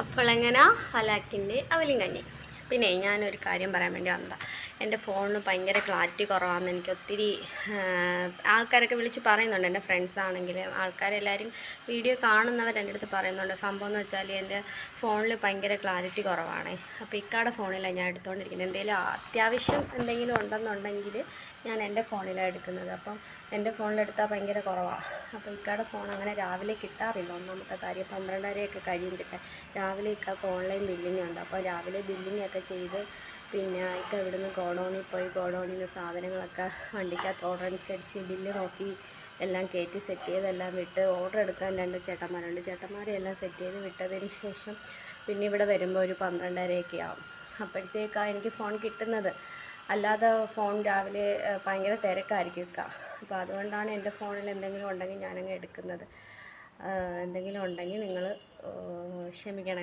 അപ്പോൾ എങ്ങനെ ഹലാക്കിൻ്റെ അവലും കഞ്ഞി. പിന്നെ ഞാനൊരു കാര്യം പറയാൻ വേണ്ടി വന്നതാണ്. എൻ്റെ ഫോണിന് ഭയങ്കര ക്ലാരിറ്റി കുറവാണെന്ന് എനിക്ക് ഒത്തിരി ആൾക്കാരൊക്കെ വിളിച്ച് പറയുന്നുണ്ട്. എൻ്റെ ഫ്രണ്ട്സ് ആണെങ്കിലും ആൾക്കാരെല്ലാവരും വീഡിയോ കാണുന്നവർ എൻ്റെ അടുത്ത് പറയുന്നുണ്ട്. സംഭവം എന്ന് വെച്ചാൽ എൻ്റെ ഫോണിൽ ഭയങ്കര ക്ലാരിറ്റി കുറവാണ്. അപ്പോൾ ഇക്കാടെ ഫോണിലാണ് ഞാൻ എടുത്തുകൊണ്ടിരിക്കുന്നത്. എന്തെങ്കിലും അത്യാവശ്യം എന്തെങ്കിലും ഉണ്ടെന്നുണ്ടെങ്കിൽ ഞാൻ എൻ്റെ ഫോണിലാണ് എടുക്കുന്നത്. അപ്പം എൻ്റെ ഫോണിലെടുത്താൽ ഭയങ്കര കുറവാണ്. അപ്പോൾ ഇക്കാടെ ഫോൺ അങ്ങനെ രാവിലെ കിട്ടാറില്ല. ഒന്നാമത്തെ കാര്യം 12:30 കഴിയും കിട്ടാൻ. രാവിലെ ഇക്കാക്ക് ഓൺലൈൻ ബില്ലിംഗ് ഉണ്ട്. അപ്പോൾ രാവിലെ ബില്ലിംഗ് ഒക്കെ ചെയ്ത് പിന്നെ ഇക്ക ഇവിടുന്ന് ഗോഡൗണിൽ പോയി ഗോഡൗണിൽ നിന്ന് സാധനങ്ങളൊക്കെ വണ്ടിക്കകത്ത് ഓർഡർ അനുസരിച്ച് ബില്ല് നോക്കി എല്ലാം കയറ്റി സെറ്റ് ചെയ്തെല്ലാം വിട്ട് ഓർഡർ എടുക്കാൻ 2 ചേട്ടന്മാരുണ്ട്. ചേട്ടന്മാരെ എല്ലാം സെറ്റ് ചെയ്ത് വിട്ടതിന് ശേഷം പിന്നെ ഇവിടെ വരുമ്പോൾ ഒരു 12:30 ആവും. അപ്പോഴത്തേക്കാണ് എനിക്ക് ഫോൺ കിട്ടുന്നത്. അല്ലാതെ ഫോൺ രാവിലെ ഭയങ്കര തിരക്കായിരിക്കും ഇക്ക. അപ്പോൾ അതുകൊണ്ടാണ് എൻ്റെ ഫോണിൽ എന്തെങ്കിലും ഉണ്ടെങ്കിൽ ഞാനങ്ങ് എടുക്കുന്നത്. എന്തെങ്കിലും ഉണ്ടെങ്കിൽ നിങ്ങൾ ക്ഷമിക്കണം.